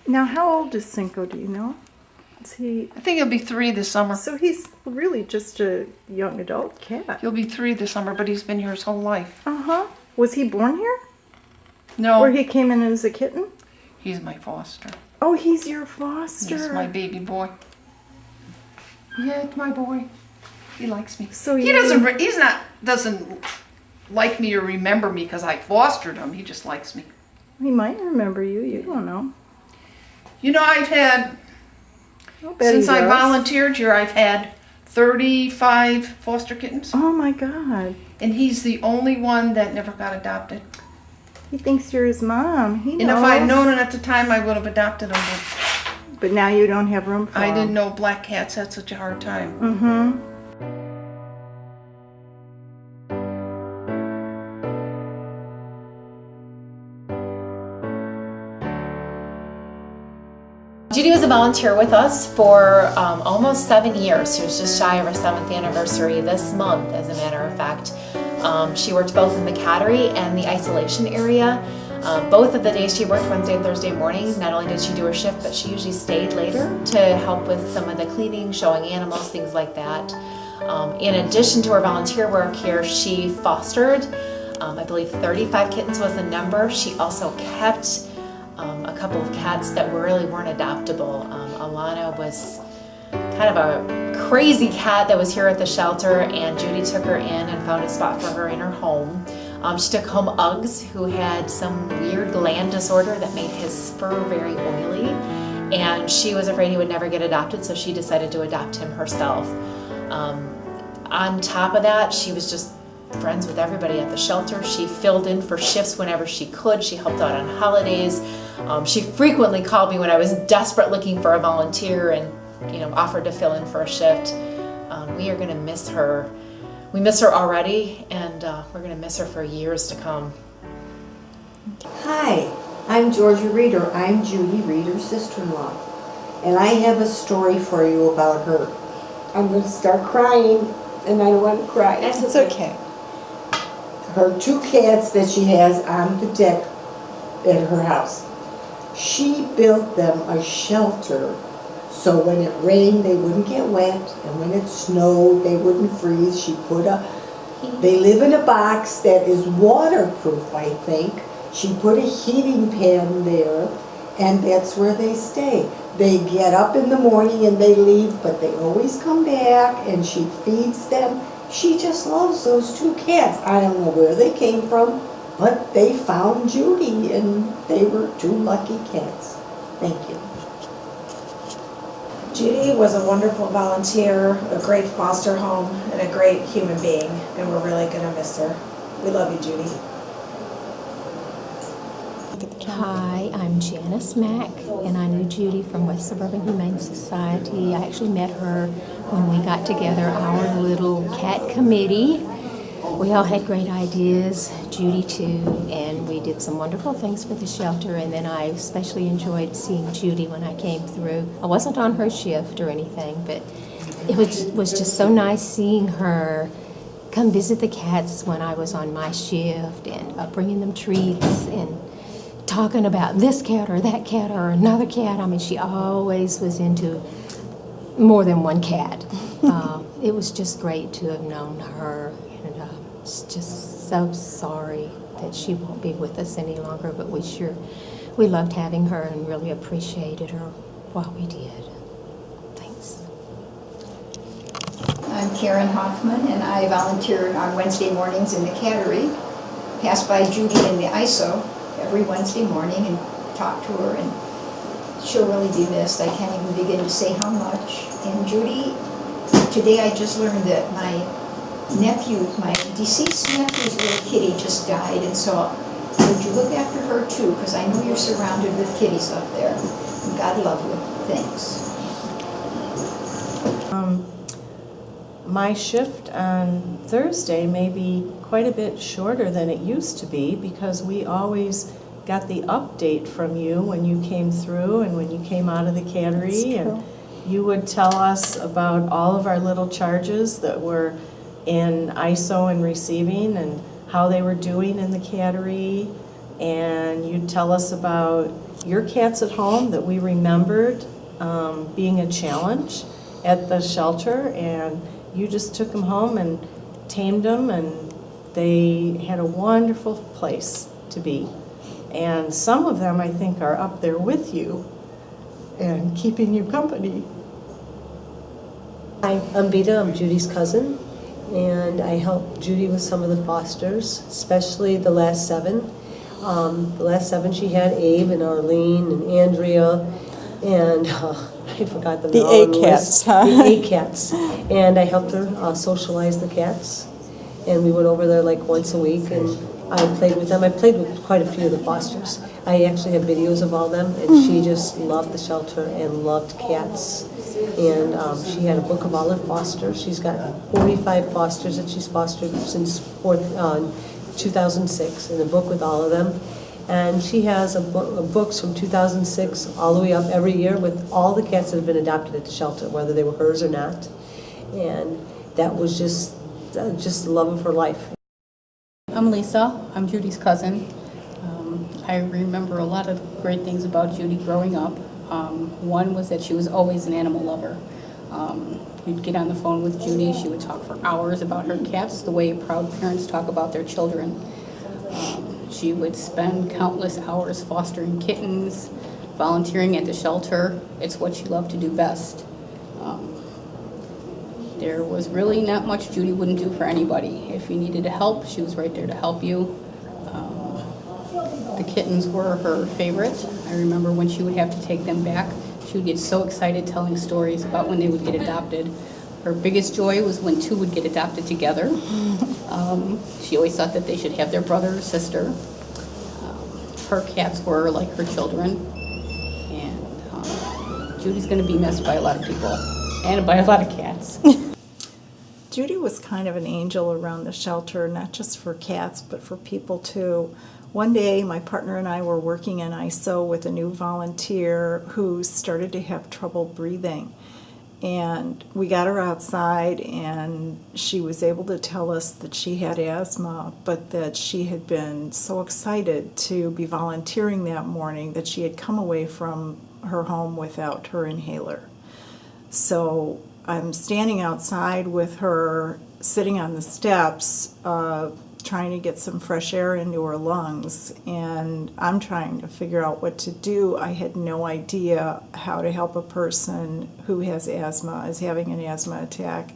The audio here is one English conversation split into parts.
Now, how old is Cinco, do you know? Is he... I think he'll be 3 this summer. So he's really just a young adult cat. He'll be 3 this summer, but he's been here his whole life. Uh-huh. Was he born here? No. Or he came in as a kitten? He's my foster. Oh, he's your foster. He's my baby boy. Yeah, it's my boy. He likes me. So he doesn't like me or remember me because I fostered him. He just likes me. He might remember you. You don't know. You know, I've had, since I volunteered here, I've had 35 foster kittens. Oh my God. And he's the only one that never got adopted. He thinks you're his mom. He knows. And if I'd known it at the time, I would have adopted him. But now you don't have room for him. I didn't know black cats had such a hard time. Mm-hmm. Judy was a volunteer with us for almost 7 years. She was just shy of her 7th anniversary this month, as a matter of fact. She worked both in the cattery and the isolation area. Both of the days she worked, Wednesday and Thursday morning, not only did she do her shift, but she usually stayed later to help with some of the cleaning, showing animals, things like that. In addition to her volunteer work here, she fostered, I believe 35 kittens was the number. She also kept a couple of cats that really weren't adoptable. Alana was kind of a crazy cat that was here at the shelter, and Judy took her in and found a spot for her in her home. She took home Uggs, who had some weird gland disorder that made his fur very oily, and she was afraid he would never get adopted, so she decided to adopt him herself. On top of that, she was just friends with everybody at the shelter. She filled in for shifts whenever she could. She helped out on holidays. She frequently called me when I was desperate looking for a volunteer and offered to fill in for a shift. We are going to miss her. We miss her already, and we're going to miss her for years to come. Hi, I'm Judy Reeder. I'm Judy Reeder's sister-in-law, and I have a story for you about her. I'm going to start crying, and I don't want to cry. It's okay. Her 2 cats that she has on the deck at her house. She built them a shelter so when it rained they wouldn't get wet, and when it snowed they wouldn't freeze. They live in a box that is waterproof, I think. She put a heating pad there, and that's where they stay. They get up in the morning and they leave, but they always come back, and she feeds them. She just loves those 2 cats. I don't know where they came from, but they found Judy, and they were 2 lucky cats. Thank you. Judy was a wonderful volunteer, a great foster home, and a great human being, and we're really going to miss her. We love you, Judy. Hi, I'm Janice Mack, and I knew Judy from West Suburban Humane Society. I actually met her when we got together our little cat committee. We all had great ideas, Judy too, and we did some wonderful things for the shelter, and then I especially enjoyed seeing Judy when I came through. I wasn't on her shift or anything, but it was just so nice seeing her come visit the cats when I was on my shift, and bringing them treats and talking about this cat or that cat or another cat. I mean, she always was into more than one cat. It was just great to have known her, and just so sorry that she won't be with us any longer, but we loved having her and really appreciated her while we did. Thanks. I'm Karen Hoffman, and I volunteered on Wednesday mornings in the cattery. Passed by Judy in the ISO every Wednesday morning and talked to her, and she'll really be missed. I can't even begin to say how much. And Judy, today I just learned that my deceased nephew's little kitty just died, and so would you look after her too, because I know you're surrounded with kitties up there. And God love you. Thanks. My shift on Thursday may be quite a bit shorter than it used to be, because we always got the update from you when you came through and when you came out of the cattery, and you would tell us about all of our little charges that were in ISO and receiving and how they were doing in the cattery, and you'd tell us about your cats at home that we remembered being a challenge at the shelter, and you just took them home and tamed them, and they had a wonderful place to be. And some of them, I think, are up there with you and keeping you company. Hi, I'm Vita. I'm Judy's cousin, and I helped Judy with some of the fosters, especially the last 7. The last 7 she had Abe and Arlene and Andrea, and I forgot them. The all on A the cats, list. huh? The A cats, and I helped her socialize the cats, and we went over there like once a week, and I played with them. I played with quite a few of the fosters. I actually have videos of all them, and she just loved the shelter and loved cats. And she had a book of all her fosters. She's got 45 fosters that she's fostered since 2006, and a book with all of them. And she has books from 2006 all the way up every year with all the cats that have been adopted at the shelter, whether they were hers or not. And that was just the love of her life. I'm Lisa. I'm Judy's cousin. I remember a lot of great things about Judy growing up. One was that she was always an animal lover. You'd get on the phone with Judy, she would talk for hours about her cats, the way proud parents talk about their children. She would spend countless hours fostering kittens, volunteering at the shelter. It's what she loved to do best. There was really not much Judy wouldn't do for anybody. If you needed help, she was right there to help you. The kittens were her favorite. I remember when she would have to take them back, she would get so excited telling stories about when they would get adopted. Her biggest joy was when 2 would get adopted together. She always thought that they should have their brother or sister. Her cats were like her children. And Judy's going to be missed by a lot of people and by a lot of cats. Judy was kind of an angel around the shelter, not just for cats, but for people too. One day, my partner and I were working in ISO with a new volunteer who started to have trouble breathing. And we got her outside, and she was able to tell us that she had asthma, but that she had been so excited to be volunteering that morning that she had come away from her home without her inhaler. So I'm standing outside with her, sitting on the steps, trying to get some fresh air into her lungs, and I'm trying to figure out what to do. I had no idea how to help a person who has asthma, is having an asthma attack.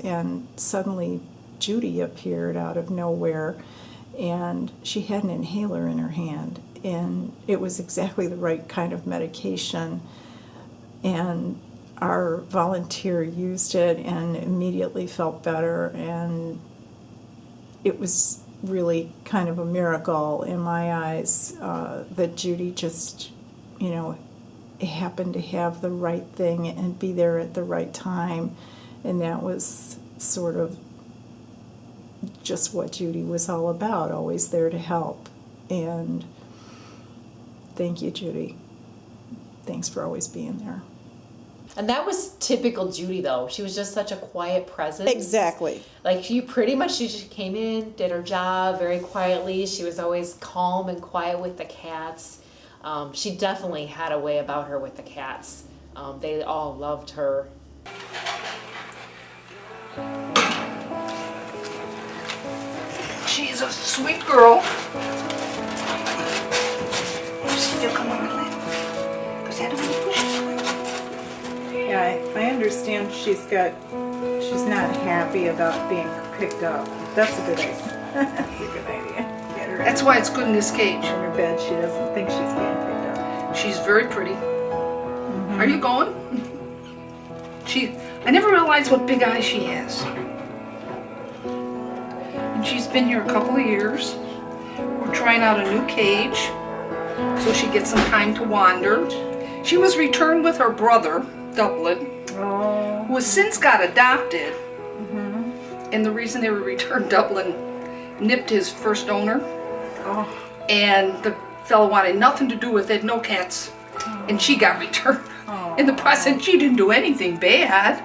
And suddenly Judy appeared out of nowhere, and she had an inhaler in her hand, and it was exactly the right kind of medication. And our volunteer used it and immediately felt better, and it was really kind of a miracle in my eyes that Judy just, happened to have the right thing and be there at the right time. And that was sort of just what Judy was all about, always there to help. And thank you, Judy. Thanks for always being there. And that was typical Judy, though. She was just such a quiet presence. Exactly. Like, she just came in, did her job very quietly. She was always calm and quiet with the cats. She definitely had a way about her with the cats. They all loved her. She's a sweet girl. Still come on my lap. Because I don't want to push it. Yeah, I understand she's not happy about being picked up. That's a good idea. That's a good idea. Get her That's why it's good in this cage. in her bed. She doesn't think she's being picked up. She's very pretty. Are you going? I never realized what big eyes she has. And she's been here a couple of years. We're trying out a new cage so she gets some time to wander. She was returned with her brother, Dublin, who has since got adopted. And the reason they were returned, Dublin nipped his first owner. And the fellow wanted nothing to do with it, no cats. And she got returned. In the process, she didn't do anything bad.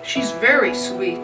She's very sweet.